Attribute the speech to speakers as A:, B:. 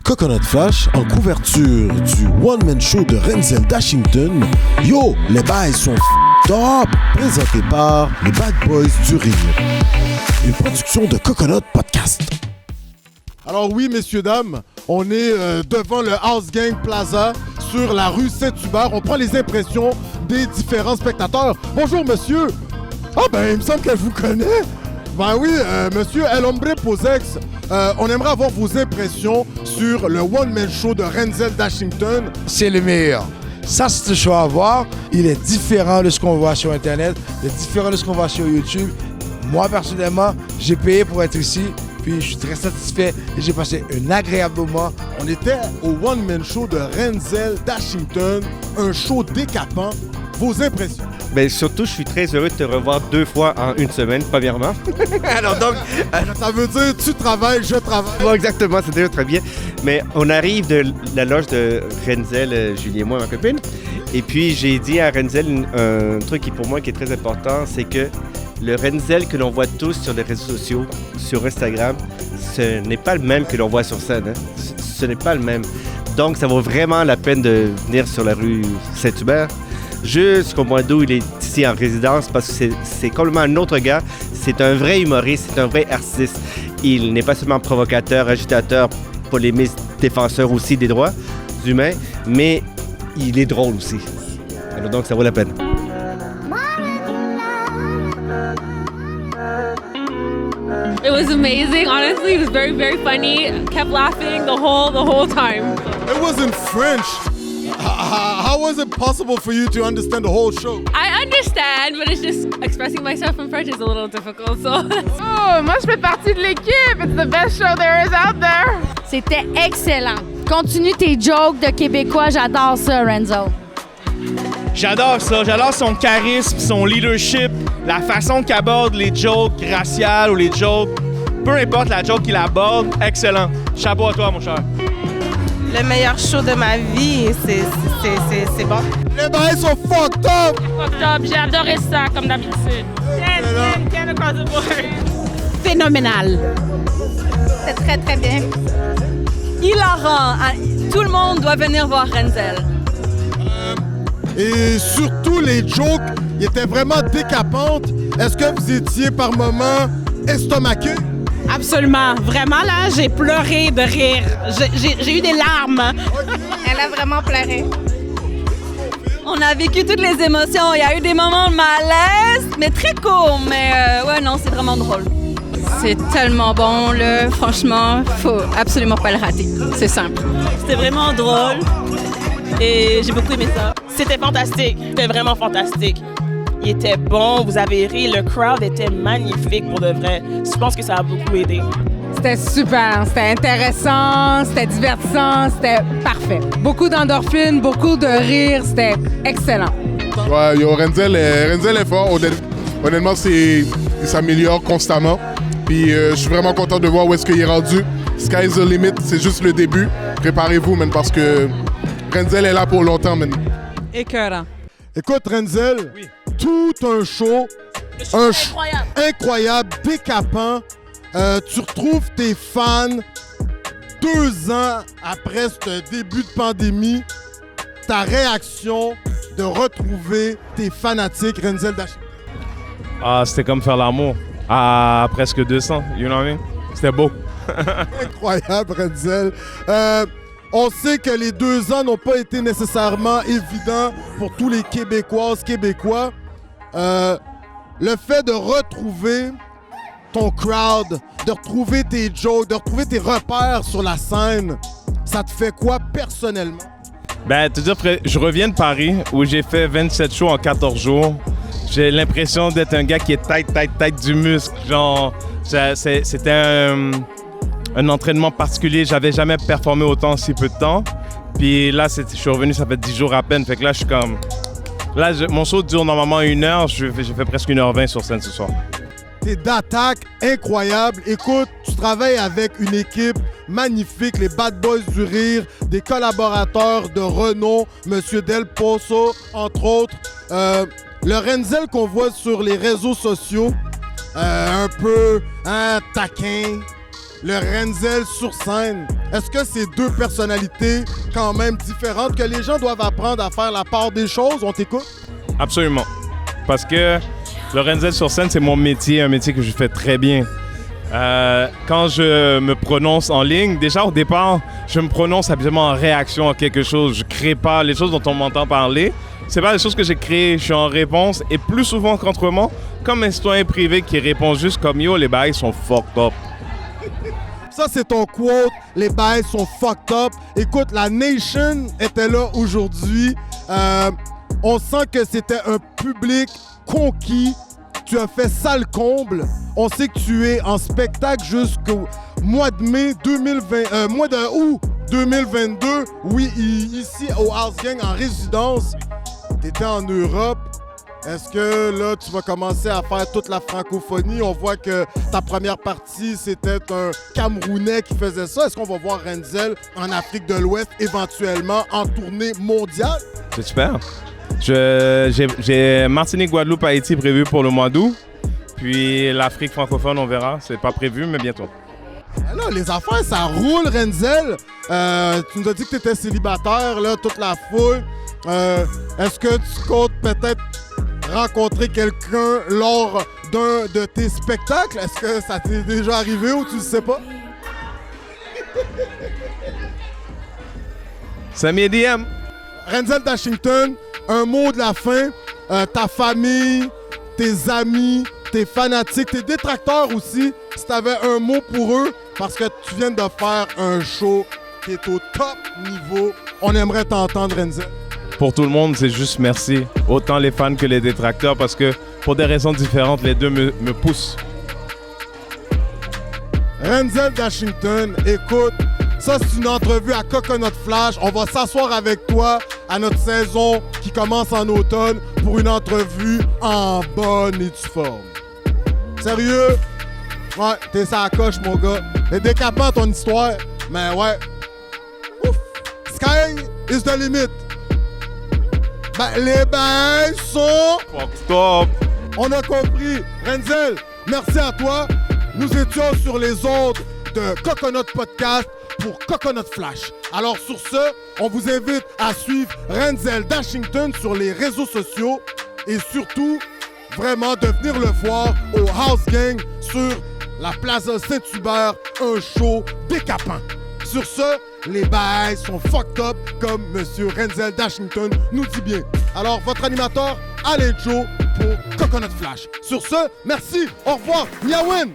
A: Coconut Flash en couverture du one-man show de Renzel Dashington. Yo, les bails sont top! Présenté par les Bad Boys du Rire. Une production de Coconut Podcast. Alors oui, messieurs, dames, on est devant le House Gang Plaza sur la rue Saint-Hubert. On prend les impressions des différents spectateurs. Bonjour, monsieur! Ah ben, il me semble qu'elle vous connaît. Ben oui, monsieur El Hombre Posex, on aimerait avoir vos impressions sur le one-man show de Renzel Dashington.
B: C'est le meilleur. Ça, c'est le show à voir. Il est différent de ce qu'on voit sur Internet, il est différent de ce qu'on voit sur YouTube. Moi, personnellement, j'ai payé pour être ici, puis je suis très satisfait et j'ai passé un agréable moment.
A: On était au one-man show de Renzel Dashington, un show décapant. Vos impressions?
C: Ben surtout, je suis très heureux de te revoir 2 fois en une semaine, premièrement. Alors donc...
A: Ça veut dire, tu travailles, je travaille.
C: Bon, exactement, c'est déjà très bien. Mais on arrive de la loge de Renzel, Julie et moi, ma copine. Et puis, j'ai dit à Renzel un truc qui, pour moi, qui est très important, c'est que le Renzel que l'on voit tous sur les réseaux sociaux, sur Instagram, ce n'est pas le même que l'on voit sur scène. Hein. Ce n'est pas le même. Donc, ça vaut vraiment la peine de venir sur la rue Saint-Hubert. Jusqu'au mois d'août, il est ici en résidence parce que c'est complètement un autre gars. C'est un vrai humoriste, c'est un vrai artiste. Il n'est pas seulement provocateur, agitateur, polémiste, défenseur aussi des droits humains, mais il est drôle aussi. Alors donc, ça vaut la peine.
D: It was amazing. Honestly, it was very, very funny. Kept laughing the whole time.
A: It wasn't French. How was it possible for you to understand the whole show?
D: I understand, but it's just expressing myself in French is a little difficult. So.
E: Oh, moi je fais partie de l'équipe. It's the best show there is out there.
F: C'était excellent. Continue tes jokes de Québécois, j'adore ça, Renzo.
G: J'adore ça, j'adore son charisme, son leadership, la façon qu'il aborde les jokes raciales ou les jokes, peu importe la joke qu'il aborde, excellent. Chapeau à toi, mon cher.
E: Le meilleur show de ma vie, c'est bon.
A: Les bails sont fucked up!
D: Fucked up, j'ai adoré ça, comme d'habitude.
E: Phénoménal.
F: C'est très, très bien.
H: Hilarant. Tout le monde doit venir voir Renzel.
A: Et surtout, les jokes, ils étaient vraiment décapantes. Est-ce que vous étiez par moments estomaqué?
E: Absolument. Vraiment, là, j'ai pleuré de rire. J'ai eu des larmes.
F: Elle a vraiment pleuré.
H: On a vécu toutes les émotions. Il y a eu des moments de malaise, mais très courts. Mais ouais, non, c'est vraiment drôle. C'est tellement bon, là. Franchement, faut absolument pas le rater. C'est simple.
E: C'était vraiment drôle et j'ai beaucoup aimé ça. C'était fantastique. C'était vraiment fantastique. Il était bon, vous avez ri, le crowd était magnifique pour de vrai. Je pense que ça a beaucoup aidé.
I: C'était super, c'était intéressant, c'était divertissant, c'était parfait. Beaucoup d'endorphines, beaucoup de rire, c'était excellent.
J: Ouais, Renzel est fort. Honnêtement, il s'améliore constamment. Puis je suis vraiment content de voir où est-ce qu'il est rendu. Sky's the limit, c'est juste le début. Préparez-vous, man, parce que Renzel est là pour longtemps, man.
I: Écœurant.
A: Écoute, Renzel, oui. Tout un show incroyable, décapant. Tu retrouves tes fans 2 ans après ce début de pandémie. Ta réaction de retrouver tes fanatiques, Renzel Dashington?
G: Ah, c'était comme faire l'amour à presque 200, you know what I mean? C'était beau.
A: Incroyable, Renzel. On sait que les 2 ans n'ont pas été nécessairement évidents pour tous les Québécoises, Québécois. Le fait de retrouver ton crowd, de retrouver tes jokes, de retrouver tes repères sur la scène, ça te fait quoi personnellement?
G: Ben, te dire, je reviens de Paris où j'ai fait 27 shows en 14 jours. J'ai l'impression d'être un gars qui est tête du muscle. Genre, c'était un entraînement particulier. J'avais jamais performé autant en si peu de temps. Puis là, je suis revenu, ça fait 10 jours à peine. Fait que là, je suis comme... Là, mon show dure normalement 1 heure. J'ai fait presque 1h20 sur scène ce soir.
A: T'es d'attaque incroyable. Écoute, tu travailles avec une équipe magnifique, les Bad Boys du Rire, des collaborateurs de renom, Monsieur Del Pozo, entre autres. Le Renzel qu'on voit sur les réseaux sociaux, un peu taquin, le Renzel sur scène, est-ce que c'est deux personnalités quand même différentes que les gens doivent apprendre à faire la part des choses? On t'écoute?
G: Absolument. Parce que le Renzel sur scène, c'est mon métier, un métier que je fais très bien. Quand je me prononce en ligne, déjà au départ, je me prononce habituellement en réaction à quelque chose. Je crée pas les choses dont on m'entend parler. C'est pas des choses que j'ai créées, je suis en réponse. Et plus souvent qu'autrement, comme un citoyen privé qui répond juste comme « Yo, les bails sont fucked up ».
A: Ça, c'est ton quote. Les bails sont fucked up. Écoute, la Nation était là aujourd'hui. On sent que c'était un public conquis. Tu as fait sale comble. On sait que tu es en spectacle jusqu'au mois de mai 2020, mois de août 2022. Oui, ici au House Gang en résidence. Tu étais en Europe. Est-ce que là, tu vas commencer à faire toute la francophonie? On voit que ta première partie, c'était un Camerounais qui faisait ça. Est-ce qu'on va voir Renzel en Afrique de l'Ouest, éventuellement en tournée mondiale?
G: C'est super. J'ai Martinique, Guadeloupe, Haïti prévu pour le mois d'août. Puis l'Afrique francophone, on verra. C'est pas prévu, mais bientôt.
A: Là, les affaires, ça roule, Renzel. Tu nous as dit que tu étais célibataire, là, toute la foule. Est-ce que tu comptes peut-être rencontrer quelqu'un lors d'un de tes spectacles? Est-ce que ça t'est déjà arrivé ou tu le sais pas?
G: Samy DM.
A: Renzel Dashington, un mot de la fin. Ta famille, tes amis, tes fanatiques, tes détracteurs aussi, si tu avais un mot pour eux, parce que tu viens de faire un show qui est au top niveau, on aimerait t'entendre, Renzel.
G: Pour tout le monde, c'est juste merci. Autant les fans que les détracteurs, parce que pour des raisons différentes, les deux me poussent.
A: Renzel Dashington, écoute, ça c'est une entrevue à Coconut Flash. On va s'asseoir avec toi à notre saison qui commence en automne pour une entrevue en bonne et due forme. Sérieux? Ouais, t'es ça à coche, mon gars. C'est décapant ton histoire, mais ouais. Ouf! Sky is the limit. Ben, les bains sont...
G: Stop!
A: On a compris. Renzel, merci à toi. Nous étions sur les ondes de Coconut Podcast pour Coconut Flash. Alors sur ce, on vous invite à suivre Renzel Dashington sur les réseaux sociaux et surtout, vraiment de venir le voir au House Gang sur la Plaza Saint-Hubert, un show décapant. Sur ce, les bails sont fucked up comme Monsieur Renzel Dashington nous dit bien. Alors, votre animateur, Alain Joe pour Coconut Flash. Sur ce, merci, au revoir, Miawen!